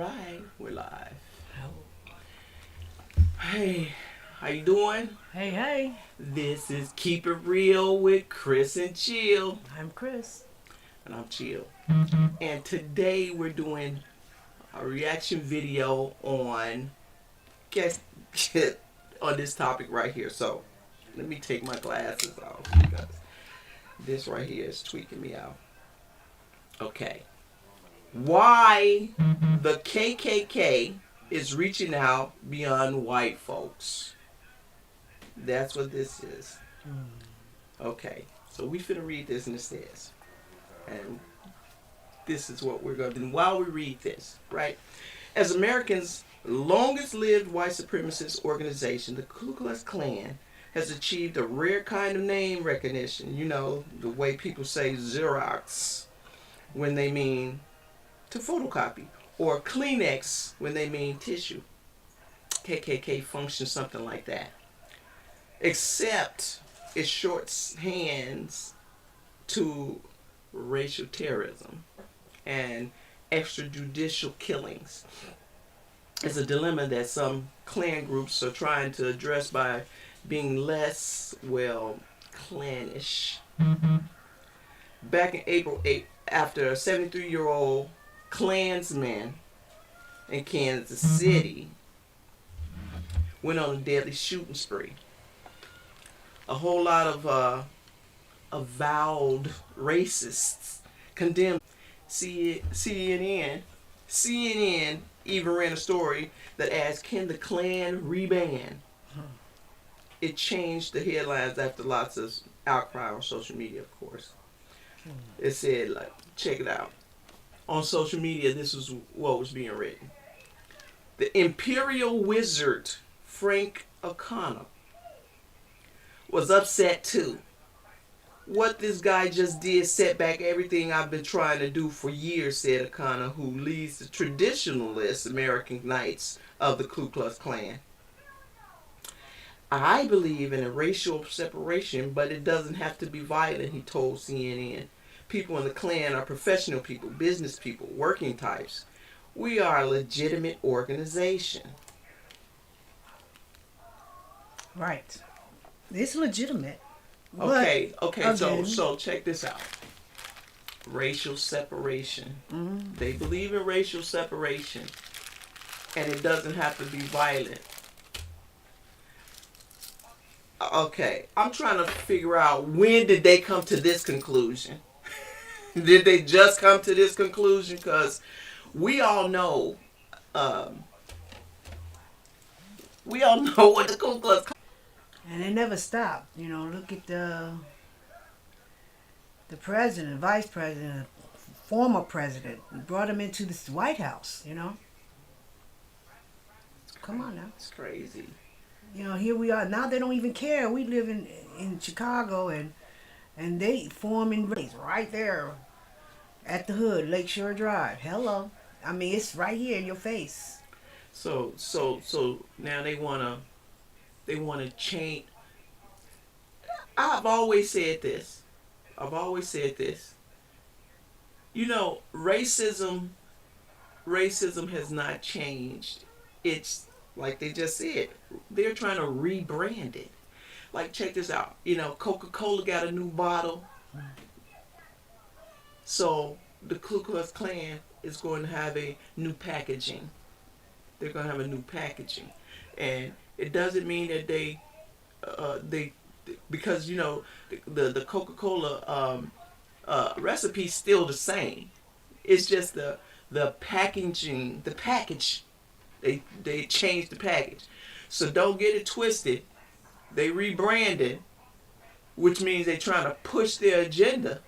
right, we're live. Hey, how you doing? Hey, hey, This is Keep It Real with Chris and Chill, I'm Chris. and I'm Chill. And today we're doing a reaction video on guess on this topic right here. So let me take my glasses off because this right here is tweaking me out. Okay, why the KKK is reaching out beyond white folks. That's what this is. Okay, so we finna read this and it says, and this is what we're gonna do while we read this, right? As Americans' longest lived white supremacist organization, the Ku Klux Klan has achieved a rare kind of name recognition. You know, the way people say Xerox when they mean to photocopy, or Kleenex when they mean tissue. KKK functions something like that. Except it shorthands to racial terrorism and extrajudicial killings. It's a dilemma that some Klan groups are trying to address by being less, well, clannish. Back in April 8th, after a 73-year-old Klansman in Kansas City went on a deadly shooting spree, a whole lot of avowed racists condemned. CNN even ran a story that asked, "Can the Klan reban?" It changed the headlines after lots of outcry on social media, of course. It said, like, check it out. On social media, this was what was being written. The Imperial Wizard, Frank O'Connor, was upset too. What this guy just did set back everything I've been trying to do for years, said O'Connor, who leads the traditionalist American Knights of the Ku Klux Klan. I believe in a racial separation, but it doesn't have to be violent, he told CNN. People in the Klan are professional people, business people, working types. We are a legitimate organization. Right. It's legitimate. Okay, so again, check this out. Racial separation. mm, They believe in racial separation, and it doesn't have to be violent. Okay, I'm trying to figure out, when did they come to this conclusion? Did they just come to this conclusion? Because we all know, um, we all know what the Ku Klux. and it never stopped. You know, look at the president, vice president, former president. Brought him into this White House. You know, come on now. It's crazy. You know, here we are now. They don't even care. We live in Chicago, and they forming race right there at the hood, Lakeshore Drive. Hello. I mean, it's right here in your face. So now they wanna change. I've always said this. I've always said this. You know, racism has not changed. It's like they just said. They're trying to rebrand it. Like, check this out. You know, Coca-Cola got a new bottle. So the Ku Klux Klan is going to have a new packaging. They're going to have a new packaging, and it doesn't mean that they because, you know, the Coca-Cola recipe's still the same. It's just the packaging, the package. They changed the package. So don't get it twisted. They rebranded, which means they're trying to push their agenda.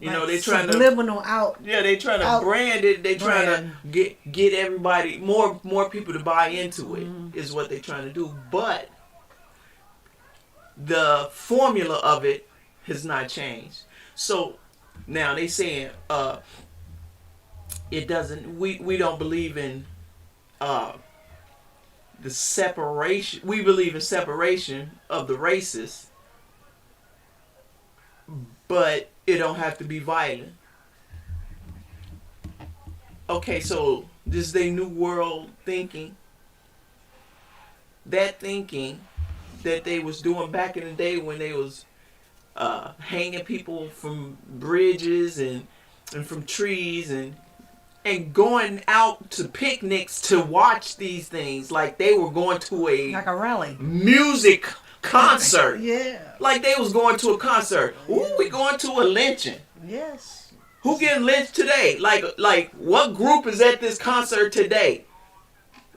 You know, Like they trying to, subliminal out, yeah, they trying to out brand it. They trying brand. to get everybody, more people to buy into it, is what they trying to do. But the formula of it has not changed. So now they saying it doesn't. We don't believe in uh, the separation. We believe in separation of the races, but it don't have to be violent. Okay, so this they new world thinking. That thinking that they was doing back in the day when they was hanging people from bridges and from trees and going out to picnics to watch these things like they were going to a Like a rally. music concert. Yeah. Like they was going to a concert. Ooh, we going to a lynching. Yes. Who getting lynched today? Like what group is at this concert today?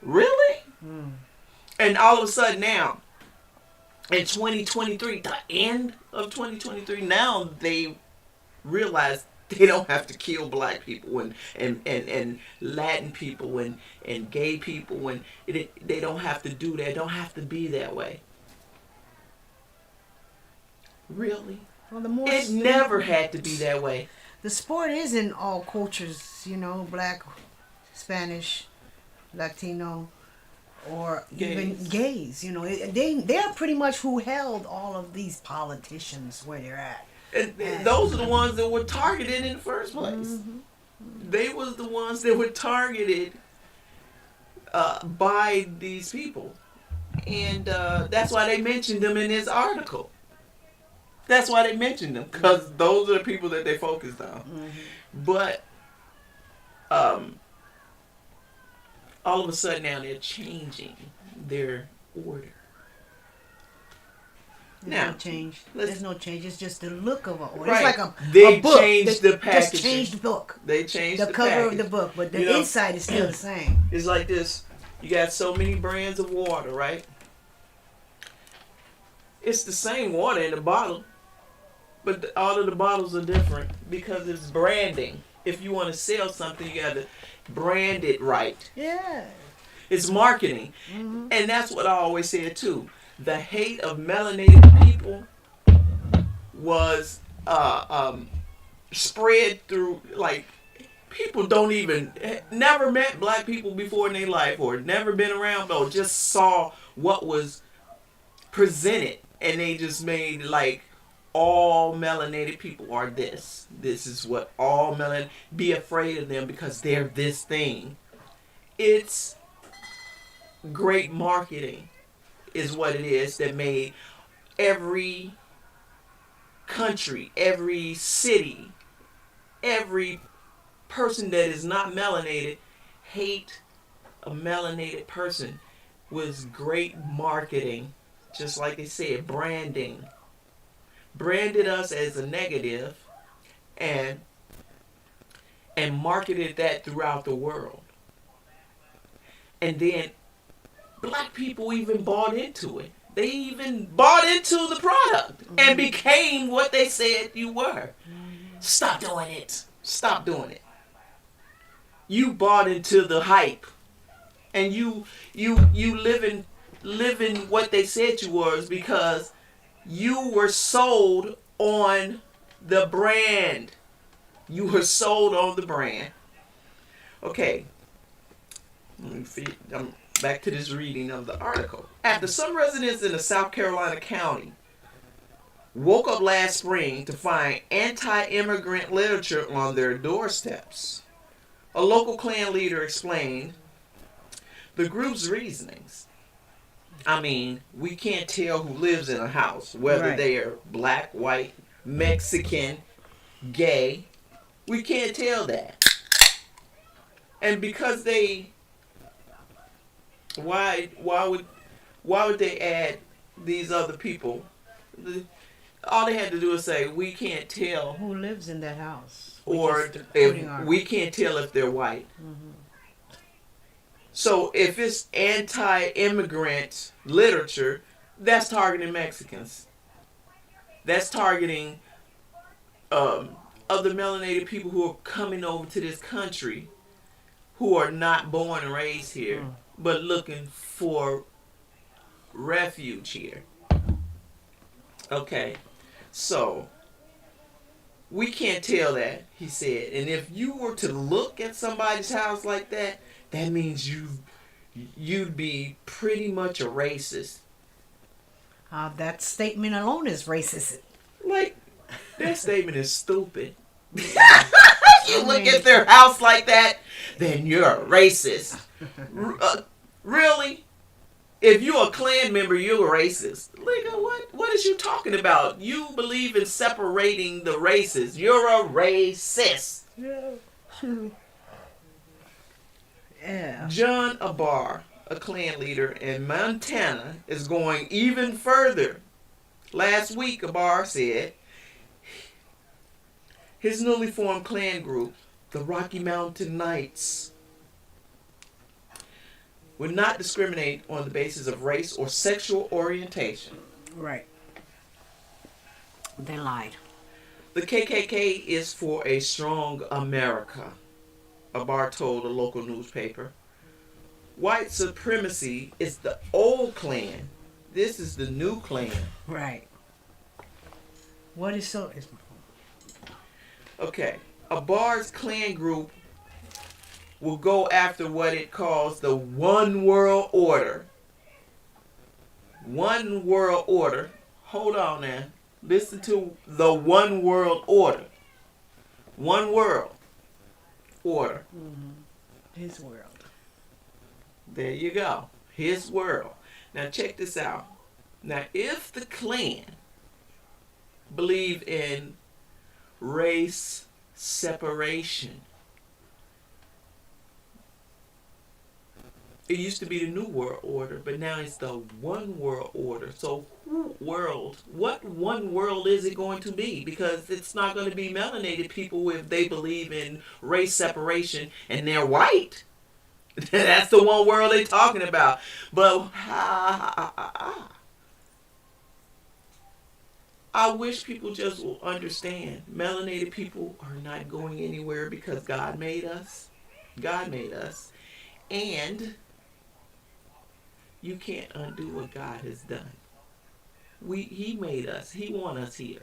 Really? And all of a sudden now, in 2023, the end of 2023, now they realize they don't have to kill black people and Latin people and gay people and they don't have to do that. Don't have to be that way. Really? Well, the more It never had to be that way. the sport is in all cultures, black, Spanish, Latino, or even gays. They're pretty much who held all of these politicians where they're at. And those are the ones that were targeted in the first place. Mm-hmm. They was the ones that were targeted by these people. And that's why they mentioned them in this article. That's why they mentioned them, because those are the people that they focused on. Mm-hmm. But all of a sudden now they're changing their order. There's no change. There's no change. It's just the look of an order. Right. It's like they a book. Changed the packaging. Just changed the book. They changed the cover package. of the book, but the inside is still the same. It's like this. You got so many brands of water, right? It's the same water in the bottle, but all of the bottles are different because it's branding. If you want to sell something, you got to brand it right. Yeah. It's marketing. Mm-hmm. And that's what I always said too. The hate of melanated people was spread through, like, people don't even, never met black people before in their life or never been around, or just saw what was presented and they just made like all melanated people are this. This is what all melanin, be afraid of them because they're this thing. It's great marketing is what it is that made every country, every city, every person that is not melanated hate a melanated person. Was great marketing, just like they said, branding. Branded us as a negative and marketed that throughout the world. And then black people even bought into it. They even bought into the product and became what they said you were. Stop doing it. Stop doing it. You bought into the hype. And you living what they said you was because you were sold on the brand. You were sold on the brand. Okay. I'm back to this reading of the article. After some residents in the South Carolina county woke up last spring to find anti-immigrant literature on their doorsteps, a local Klan leader explained the group's reasonings. I mean, we can't tell who lives in a house, whether they are black, white, Mexican, gay. We can't tell that. And because they, why would they add these other people? All they had to do is say, we can't tell who lives in that house, or if we can't tell if they're white. Mm-hmm. So if it's anti-immigrant literature, that's targeting Mexicans. That's targeting other melanated people who are coming over to this country who are not born and raised here, but looking for refuge here. Okay, so we can't tell that, he said. And if you were to look at somebody's house like that, that means you'd be pretty much a racist. That statement alone is racist. Like, that statement is stupid. You look at their house like that, then you're a racist. Really? If you're a Klan member, you're a racist. Nigga, what is you talking about? You believe in separating the races. You're a racist. Yeah. John Abar, a Klan leader in Montana, is going even further. Last week, Abar said his newly formed Klan group, the Rocky Mountain Knights, would not discriminate on the basis of race or sexual orientation. Right. They lied. The KKK is for a strong America, Abar told a local newspaper. White supremacy is the old Klan. This is the new Klan. Right. What is so... Okay. Abar's Klan group will go after what it calls the One World Order. One World Order. Hold on now. Listen to the One World Order. One World Order. Mm-hmm. His world. There you go. His world. Now check this out. Now if the Klan believe in race separation, it used to be the New World Order, but now it's the One World Order. So what one world is it going to be? Because it's not going to be melanated people if they believe in race separation and they're white. That's the one world they're talking about. But I wish people just will understand. Melanated people are not going anywhere because God made us. God made us. And you can't undo what God has done. He made us. He want us here.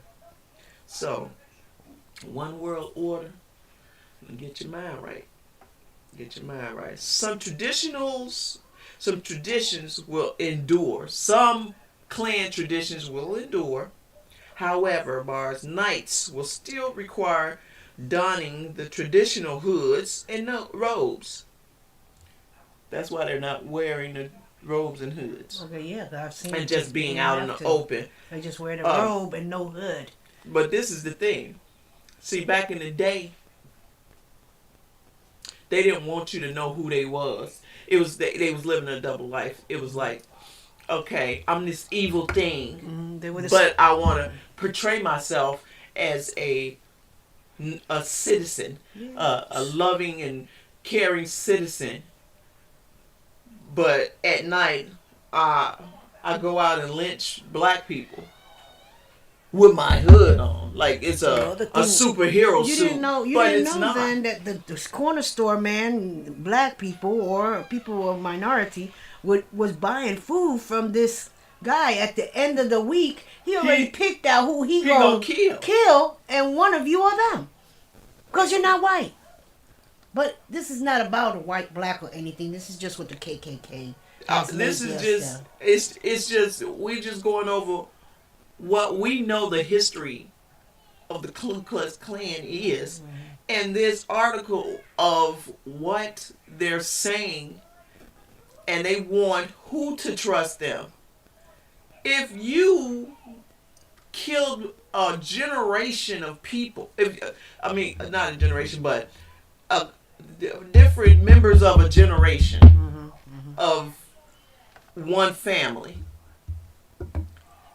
So, one world order. Get your mind right. Get your mind right. Some traditions will endure. Some Klan traditions will endure. However, Bar's Knights will still require donning the traditional hoods and robes. That's why they're not wearing the robes and hoods. Okay, yeah, I've seen. And just being out in the open. They just wear the robe and no hood. But this is the thing. See, back in the day, they didn't want you to know who they was. It was they was living a double life. It was like, okay, I'm this evil thing, but I want to portray myself as a citizen, yes. A loving and caring citizen. But at night, I go out and lynch black people with my hood on, like it's a superhero suit. You didn't know then that the corner store man, black people or people of minority, was buying food from this guy. At the end of the week, he already picked out who he gonna kill, and one of you are them, because you're not white. But this is not about a white, black, or anything. This is just what the KKK. This is just it's just we're just going over what we know the history of the Ku Klux Klan is, and this article of what they're saying, and they want who to trust them. If you killed a generation of people, not a generation, but different members of a generation of one family,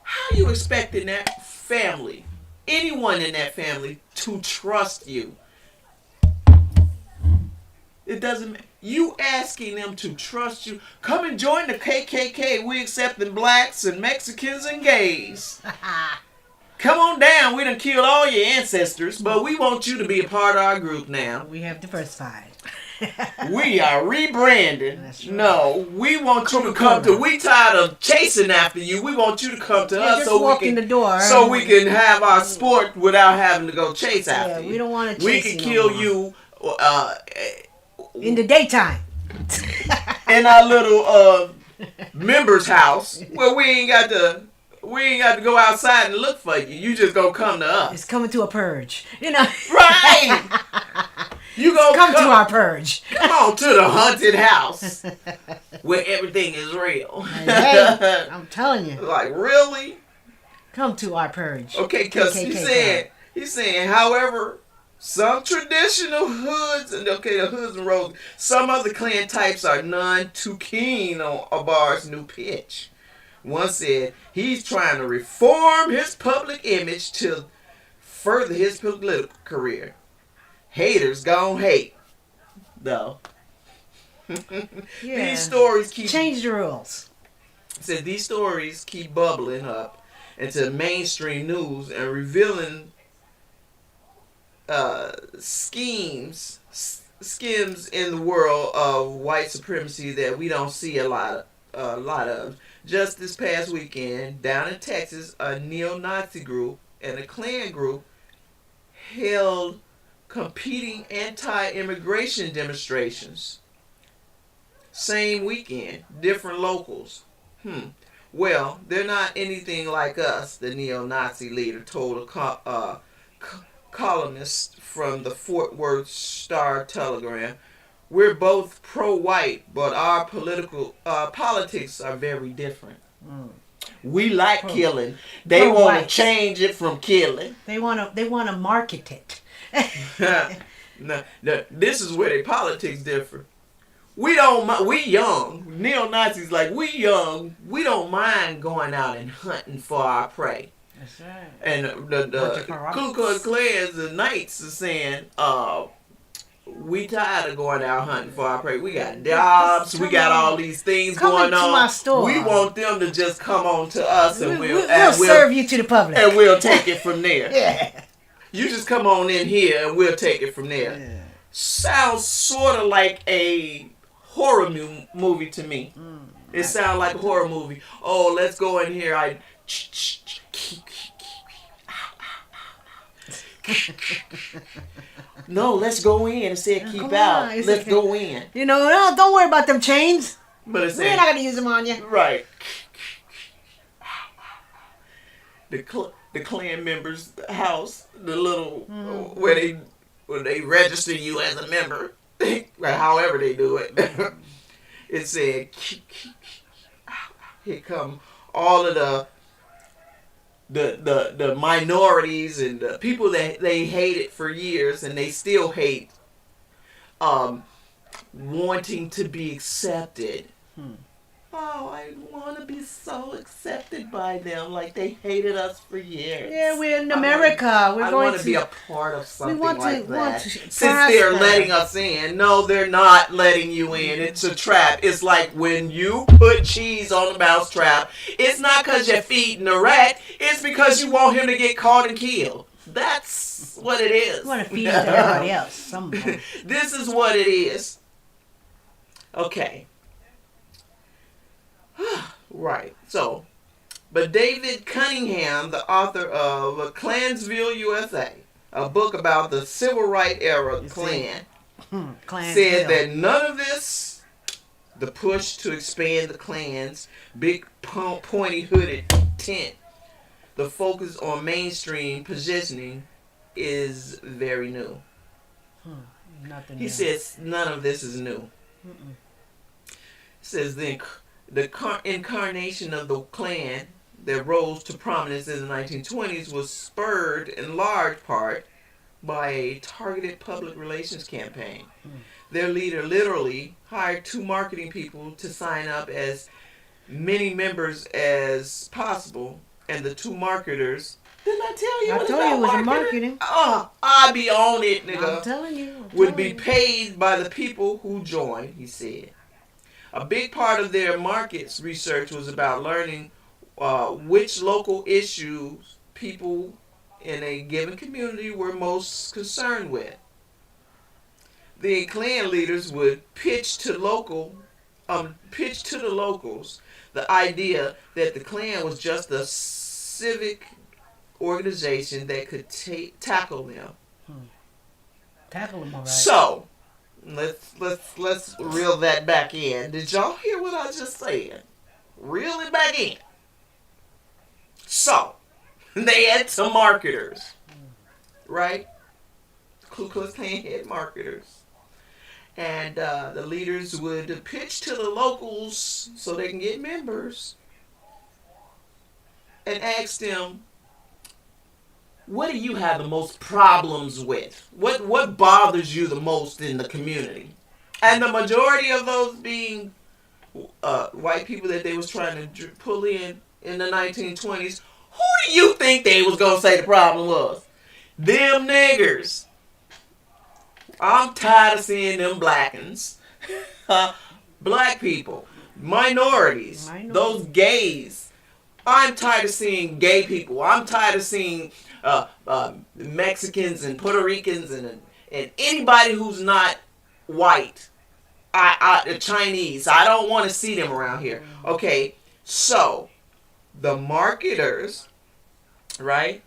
how are you expecting that family, anyone in that family, to trust you? It doesn't. You asking them to trust you. Come and join the KKK. We accepting blacks and Mexicans and gays. Come on down. We done killed all your ancestors, but we want you to be a part of our group now. We have diversified. We are rebranding. Right. No, we want you to come to. We tired of chasing after you. We want you to come to us so we can the door, so we can have our sport without having to go chase after you. We don't want to. We can kill you in the daytime in our little members' house where we ain't got to go outside and look for you. You just gonna come to us. It's coming to a purge, you know. Right. You gonna Come to our purge. come on to the haunted house where everything is real. Hey, I'm telling you. Like, really? Come to our purge. Okay, because he's saying, however, some traditional hoods and the hoods and roads, some other clan types are none too keen on Abar's new pitch. One said he's trying to reform his public image to further his political career. Haters gon' hate, though. Yeah. These stories keep Change the rules. said these stories keep bubbling up into mainstream news and revealing schemes in the world of white supremacy that we don't see a lot of. Just this past weekend, down in Texas, a neo-Nazi group and a Klan group held competing anti-immigration demonstrations. Same weekend, different locals. Well, they're not anything like us, the neo-Nazi leader told a columnist from the Fort Worth Star-Telegram. We're both pro-white, but our politics are very different. We like killing. They want to change it from killing. They want to market it. No, this is where their politics differ. We young. Neo-Nazis like, we young. We don't mind going out and hunting for our prey. That's right. And the Ku Klux Klans, the Knights, are saying, we tired of going out hunting for our prey. We got jobs. We got all these things going on. My store. We want them to just come on to us and we'll serve you to the public. And we'll take it from there. Yeah. You just come on in here and we'll take it from there. Yeah. Sounds sort of like a horror movie to me. It sounds like a horror movie. Oh, let's go in here. No, let's go in. It said keep out. Let's go in. You know, no, don't worry about them chains. But it said, we're not going to use them on you. Right. The Klan members' house, the little where they register you as a member, however they do it. It said, here come all of the minorities and the people that they hated for years and they still hate, wanting to be accepted. Oh, I want to be so accepted by them, like they hated us for years. Yeah, we're in America. We're I going want to be a part of something like that. Since prosper. they're letting us in. No, they're not letting you in. It's a trap. It's like when you put cheese on a mouse trap, it's not because you're feeding the rat. It's because you want him to get caught and killed. That's what it is. You want to feed it to everybody else. This is what it is. Okay. Right. So, but David Cunningham, the author of Klansville, USA, a book about the civil rights era Klan, said that none of this, the push to expand the Klan's big pointy hooded tent, the focus on mainstream positioning, is very new. Nothing. He says none of this is new. He says the incarnation of the Klan that rose to prominence in the 1920s was spurred in large part by a targeted public relations campaign. Their leader literally hired 2 marketing people to sign up as many members as possible, and the 2 marketers, didn't I tell you? I told you it was marketing. I be on it, nigga. I'm telling you. Would be paid by the people who joined, he said. A big part of their markets research was about learning which local issues people in a given community were most concerned with. The Klan leaders would pitch to the locals the idea that the Klan was just a civic organization that could tackle them. Tackle them, all right. So, let's reel that back in. Did y'all hear what I just said? Reel it back in. So, they had some marketers, right? Ku Klux Klan head marketers. And the leaders would pitch to the locals so they can get members and ask them, what do you have the most problems with? What bothers you the most in the community? And the majority of those being white people that they was trying to pull in the 1920s. Who do you think they was gonna say the problem was? Them niggers. I'm tired of seeing them blackens. Black people, minorities, those gays. I'm tired of seeing gay people. I'm tired of seeing Mexicans and Puerto Ricans and anybody who's not white. The Chinese. I don't want to see them around here. Okay, so the marketers, right,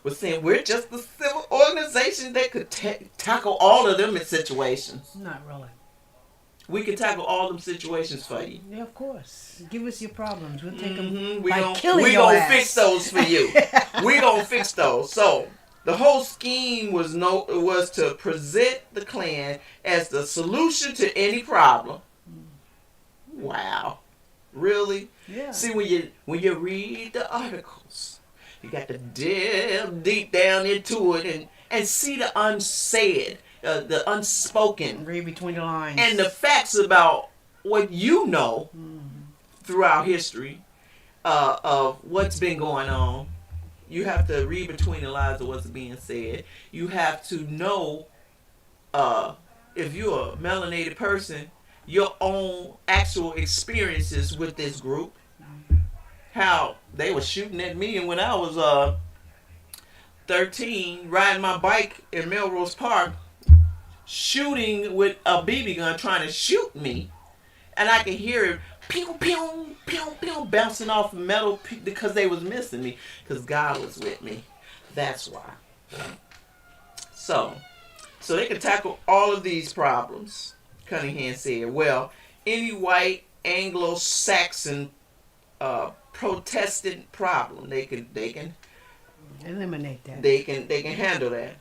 was saying we're just a civil organization that could tackle all of them in situations. Not really. We can tackle all them situations for you. Yeah, of course. Give us your problems. We'll take them We by gon' killing we your gonna ass. fix those for you. We gonna fix those. So the whole scheme was to present the Klan as the solution to any problem. Wow, really? Yeah. See, when you read the articles, you got to delve deep down into it and see the unsaid, the unspoken, Read between the lines. and the facts about what you know throughout history of what's been going on. You have to read between the lines of what's being said. You have to know, if you're a melanated person, your own actual experiences with this group. How they were shooting at me, and when I was 13, riding my bike in Melrose Park, shooting with a BB gun, trying to shoot me, and I could hear it pew pew pew pew bouncing off metal because they was missing me, because God was with me. That's why. So they could tackle all of these problems. Cunningham said, well, any white Anglo-Saxon Protestant problem, they can eliminate that. They can handle that.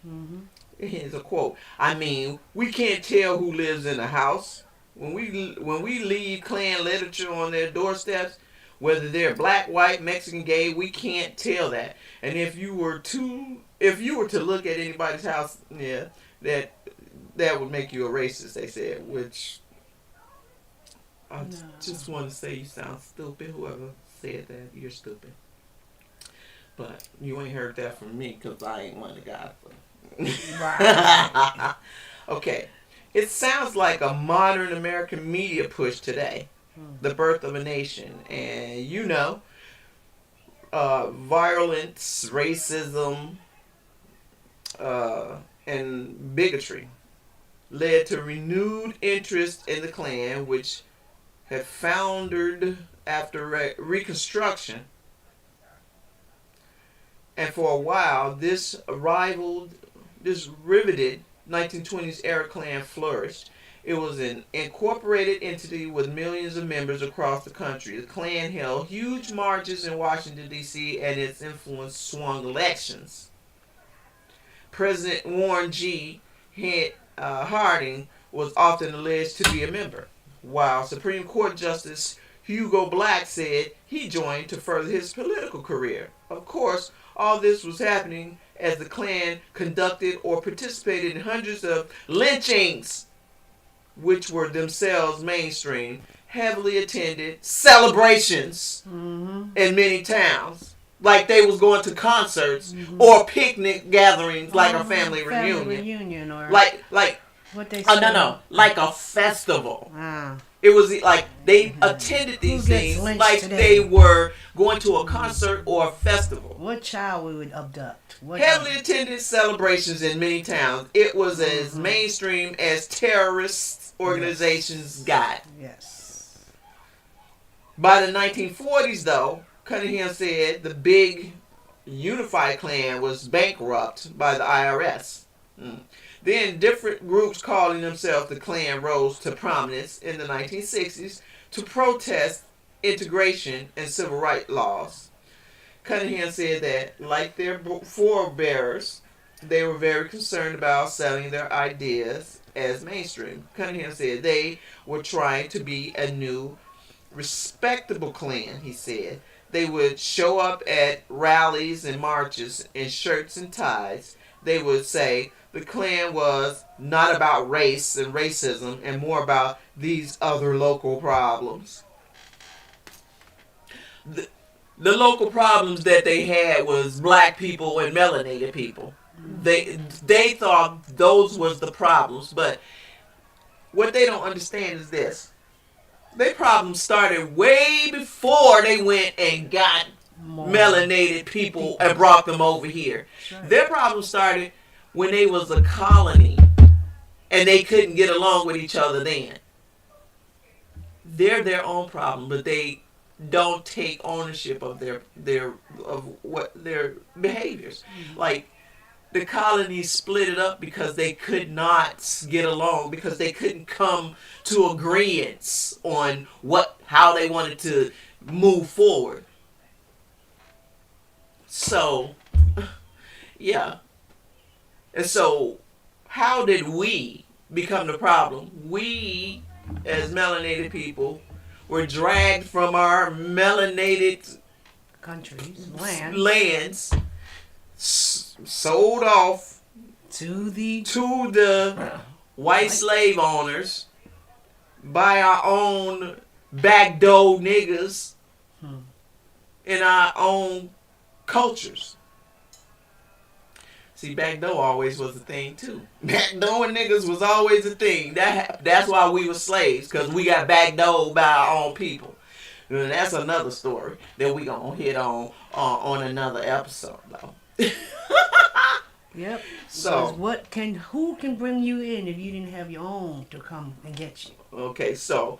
Here's a quote. I mean, we can't tell who lives in the house. When we leave Klan literature on their doorsteps, whether they're black, white, Mexican, gay, we can't tell that. And if you were to look at anybody's house, yeah, that would make you a racist, they said, which I just want to say you sound stupid. Whoever said that, you're stupid. But you ain't heard that from me because I ain't one of the guys. Right. Okay. It sounds like a modern American media push today. The birth of a nation. And violence, racism, and bigotry led to renewed interest in the Klan, which had foundered after Reconstruction. And for a while, this riveted 1920s era Klan flourished. It was an incorporated entity with millions of members across the country. The Klan held huge marches in Washington, D.C., and its influence swung elections. President Warren G. Harding was often alleged to be a member, while Supreme Court Justice Hugo Black said he joined to further his political career. Of course, all this was happening as the Klan conducted or participated in hundreds of lynchings, which were themselves mainstream, heavily attended celebrations in many towns. Like they was going to concerts or picnic gatherings, like a family reunion. Or like what they say. no, like a festival. Ah. It was like they attended these things like today? they were going to a concert or a festival. What child we would abduct? Heavily attended celebrations in many towns. It was as mainstream as terrorist organizations got. Yes. By the 1940s, though, Cunningham said the big unified Klan was bankrupt by the IRS. Then different groups calling themselves the Klan rose to prominence in the 1960s to protest integration and civil rights laws. Cunningham said that, like their forebears, They were very concerned about selling their ideas as mainstream. Cunningham said they were trying to be a new, respectable Klan, he said. They would show up at rallies and marches in shirts and ties. They would say the Klan was not about race and racism and more about these other local problems. The, the local problems that they had was black people and melanated people. They thought those was the problems, but what they don't understand is this: their problems started way before they went and got More melanated people and brought them over here. Right. Their problems started when they was a colony and they couldn't get along with each other then. They're their own problem, but they don't take ownership of their of what their behaviors. Like the colonies split it up because they could not get along, because they couldn't come to agreements on how they wanted to move forward. So, yeah. And so, how did we become the problem? We, as melanated people, were dragged from our melanated countries, lands, sold off to the white slave owners by our own backdoor niggas in our own cultures. See, backdoor always was a thing too. Backdoor niggas was always a thing. That's why we were slaves, because we got backdoored by our own people. And that's another story that we gonna hit on another episode, though. Yep. So who can bring you in if you didn't have your own to come and get you? Okay, so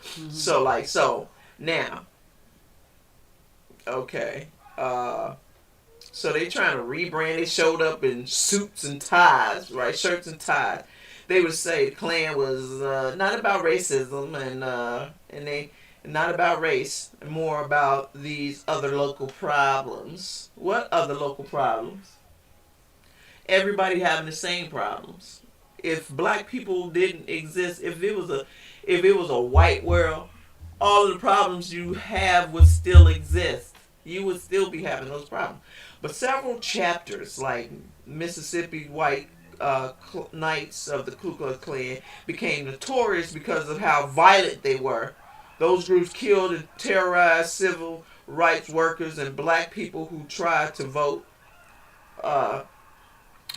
now, okay, so they trying to rebrand. They showed up in suits and ties, right? Shirts and ties. They would say the Klan was not about racism and they not about race, more about these other local problems. What other local problems? Everybody having the same problems. If black people didn't exist, if it was a white world, all of the problems you have would still exist. You would still be having those problems. But several chapters, like Mississippi White Knights of the Ku Klux Klan, became notorious because of how violent they were. Those groups killed and terrorized civil rights workers and black people who tried to vote.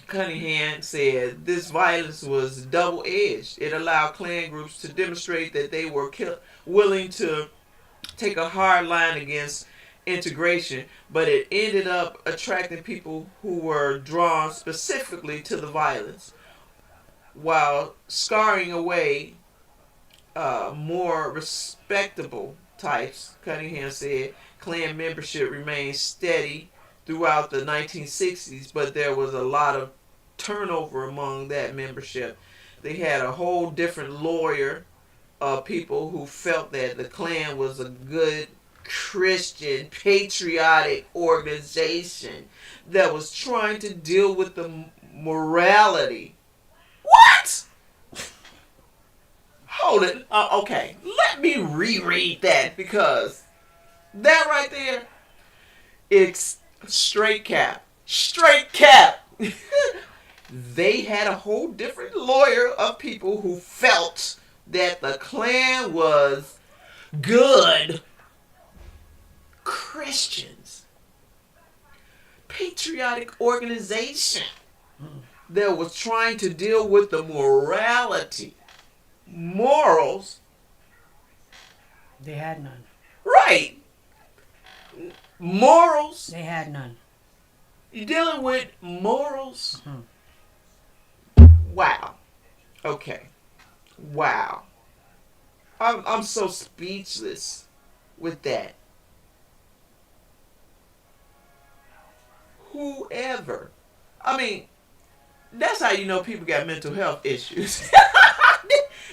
Cunningham said this violence was double-edged. It allowed Klan groups to demonstrate that they were willing to take a hard line against integration, but it ended up attracting people who were drawn specifically to the violence, while scaring away more respectable types. Cunningham said Klan membership remained steady throughout the 1960s, but there was a lot of turnover among that membership. They had a whole different lawyer of people who felt that the Klan was a good Christian patriotic organization that was trying to deal with the morality. What? Hold it. Okay, let me reread that, because that right there, it's straight cap. Straight cap. They had a whole different lawyer of people who felt that the Klan was good Christians. Patriotic organization that was trying to deal with the morality. Morals. They had none. Right. Morals. They had none. You're dealing with morals. Wow. Okay. Wow. I'm so speechless with that. Whoever. I mean, that's how you know people got mental health issues.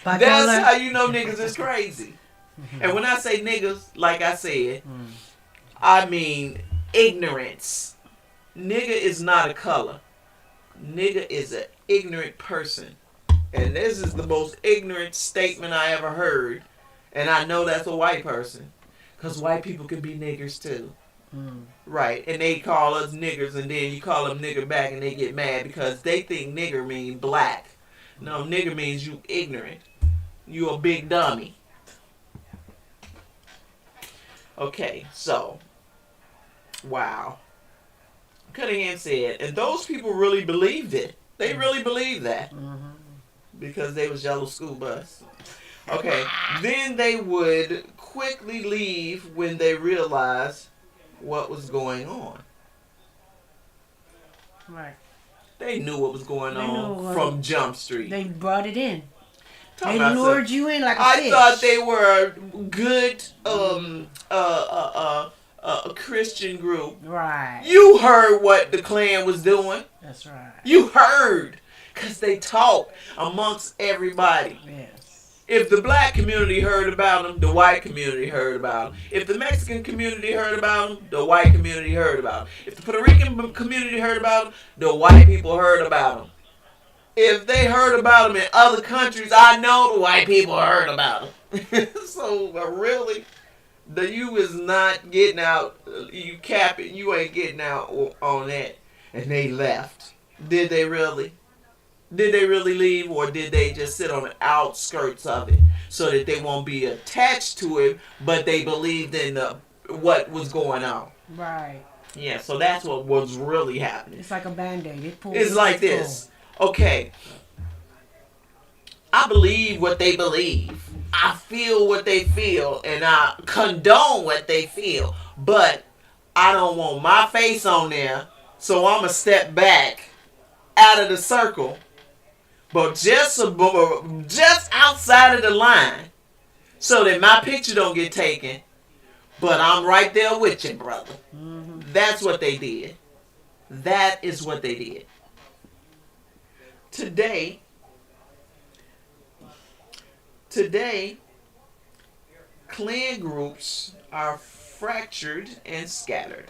That's how you know niggas is crazy. And when I say niggas, like I said, I mean ignorance. Nigga is not a color. Nigga is an ignorant person. And this is the most ignorant statement I ever heard. And I know that's a white person. Because white people can be niggers too. Mm. Right. And they call us niggers and then you call them nigger back and they get mad because they think nigger means black. No, nigger means you ignorant. You a big dummy. Okay, so. Wow. Cunningham said, and those people really believed it. They really believed that. Mm-hmm. Because they was yellow school bus. Okay, then they would quickly leave when they realized what was going on. Right. They knew what was going They on knew, from Jump Street. They brought it in. Talking They about lured some- you in like a I fish. thought they were a good a Christian group. Right. You heard what the Klan was doing. That's right. You heard. Because they talk amongst everybody. Yes. If the black community heard about them, the white community heard about them. If the Mexican community heard about them, the white community heard about them. If the Puerto Rican community heard about them, the white people heard about them. If they heard about them in other countries, I know the white people heard about them. So, really, you is not getting out. You cap it. You ain't getting out on that. And they left. Did they really? Did they really leave, or did they just sit on the outskirts of it so that they won't be attached to it, but they believed in what was going on? Right. Yeah, so that's what was really happening. It's like a Band-Aid. It's like this. Okay. I believe what they believe. I feel what they feel, and I condone what they feel. But I don't want my face on there, so I'm going to step back out of the circle. But just outside of the line, so that my picture don't get taken. But I'm right there with you, brother. Mm-hmm. That's what they did. That is what they did. Today, Klan groups are fractured and scattered.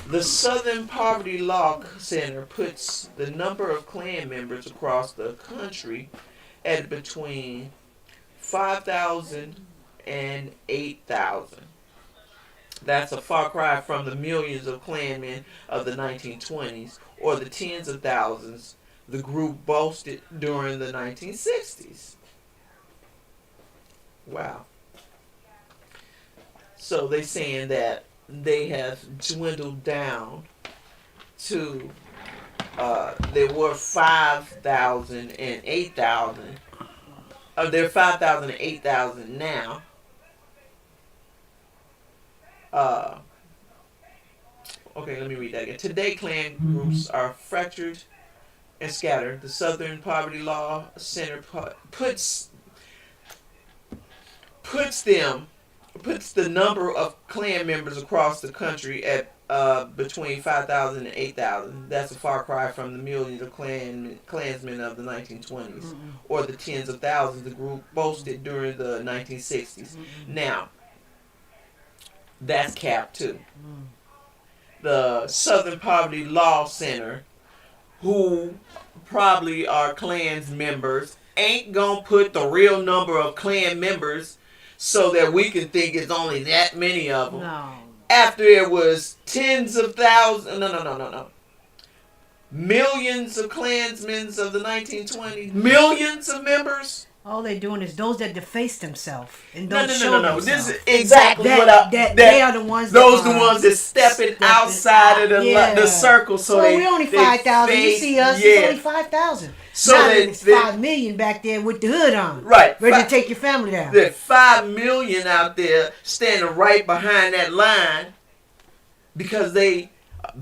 The Southern Poverty Law Center puts the number of Klan members across the country at between 5,000 and 8,000. That's a far cry from the millions of Klansmen of the 1920s or the tens of thousands the group boasted during the 1960s. Wow. So they're saying that they have dwindled down to there were 5,000 and 8,000. They're 5,000 and 8,000 now. Okay, let me read that again. Today, Klan groups are fractured and scattered. The Southern Poverty Law Center puts the number of Klan members across the country at between 5,000 and 8,000. That's a far cry from the millions of Klansmen of the 1920s or the tens of thousands the group boasted during the 1960s. Now, that's capped too. The Southern Poverty Law Center, who probably are Klans members, ain't gonna put the real number of Klan members so that we can think it's only that many of them. No. After it was tens of thousands, no. Millions of Klansmen of the 1920s, millions of members. All they're doing is those that deface themselves and No. don't show themselves. This is exactly they are the ones. Those the ones that stepping outside of the circle. So we only 5,000. You see us, it's only 5,000. So now it's 5 million back there with the hood on. Right. Ready to take your family down. There's 5 million out there standing right behind that line because they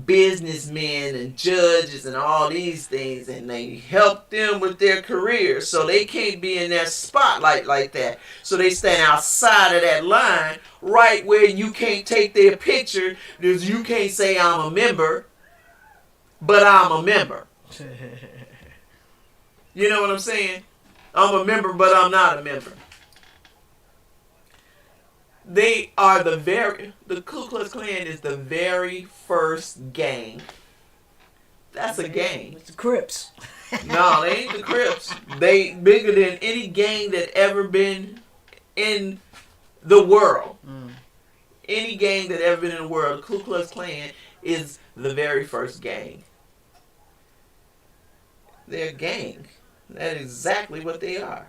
businessmen and judges and all these things, and they help them with their careers, so they can't be in that spotlight like that. So they stand outside of that line, right where you can't take their picture, because you can't say I'm a member, but I'm a member. You know what I'm saying? I'm a member, but I'm not a member. They are the Ku Klux Klan is the very first gang That's a gang. It's the Crips. No, they ain't the Crips. They bigger than any gang that ever been in the world. Any gang that ever been in the world. The Ku Klux Klan is the very first gang. They're a gang. That is exactly what they are.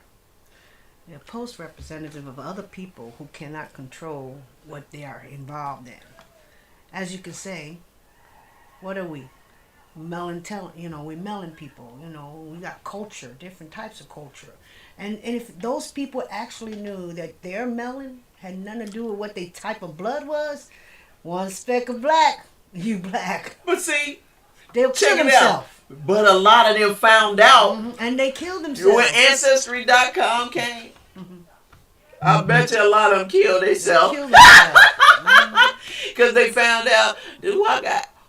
They're post representative of other people who cannot control what they are involved in. As you can say, what are we? Melon we're melon people. We got culture, different types of culture. And if those people actually knew that their melon had nothing to do with what their type of blood was, one speck of black, you black. But see, They'll kill check it themselves. out. But a lot of them found out. And they killed themselves. When Ancestry.com came, I bet you a lot of them killed themselves. Because they found out,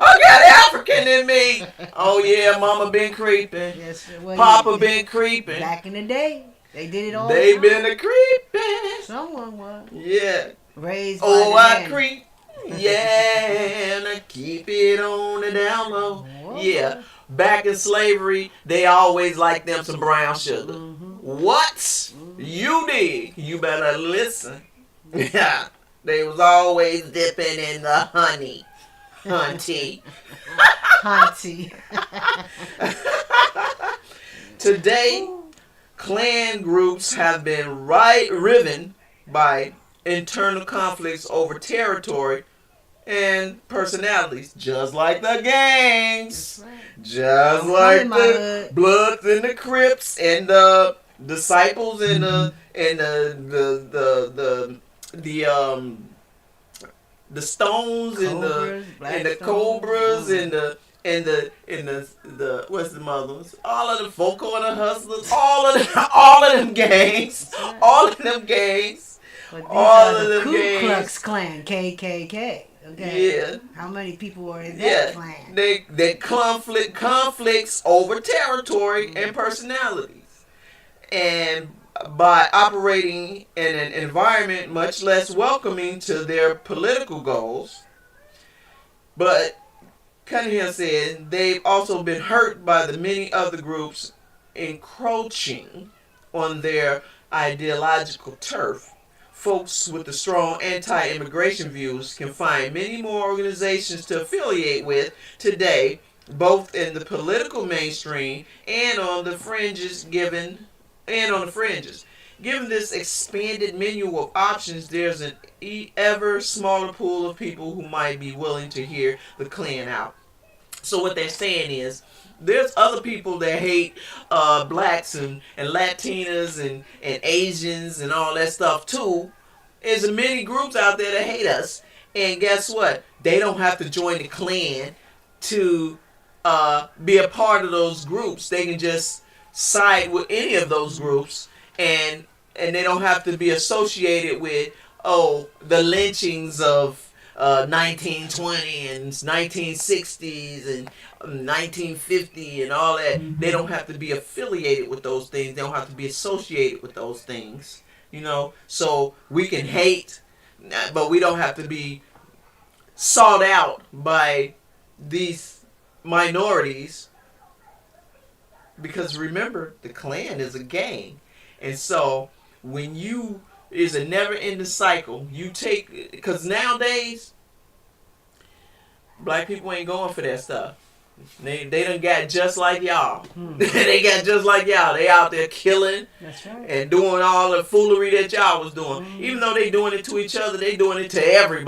I got African in me. Oh yeah, mama been creeping. Yes, Papa been creeping. Back in the day, they did it all. They the been time. a creeping. Someone was Yeah. raised. Oh, by the I man. creep. Yeah, and I keep it on the down low. Whoa. Yeah. Back in slavery, they always liked them some brown sugar. What? You did. You better listen. Yeah. They was always dipping in the honey. Hunty. Hunty. Today, clan groups have been riven by internal conflicts over territory and personalities, just like the gangs, That's right. just I'm like in my the hood. Bloods and the Crips and the Disciples and the Stones and the Cobras and the what's the mothers? All of the Folk and the Hustlers, all of them gangs, all of them gangs. But these All are of the them Ku gangs. Klux Klan, KKK. Okay. Yeah. How many people were in that Yeah, clan? they conflicts over territory and personalities, and by operating in an environment much less welcoming to their political goals. But Cunningham said they've also been hurt by the many other groups encroaching on their ideological turf. Folks with the strong anti-immigration views can find many more organizations to affiliate with today, both in the political mainstream and on the fringes. Given this expanded menu of options, there's an ever smaller pool of people who might be willing to hear the Klan out. So what they're saying is, there's other people that hate blacks and Latinas and Asians and all that stuff too. There's many groups out there that hate us. And guess what? They don't have to join the Klan to be a part of those groups. They can just side with any of those groups, and they don't have to be associated with the lynchings of 1920 and 1960s and 1950 and all that. They don't have to be affiliated with those things. They don't have to be associated with those things. So we can hate, but we don't have to be sought out by these minorities, because remember, the Klan is a gang. And so when you is a never-ending cycle. You take, because nowadays black people ain't going for that stuff. They done got just like y'all. They got just like y'all. They out there killing. That's right. And doing all the foolery that y'all was doing. Even though they doing it to each other, they doing it to everybody.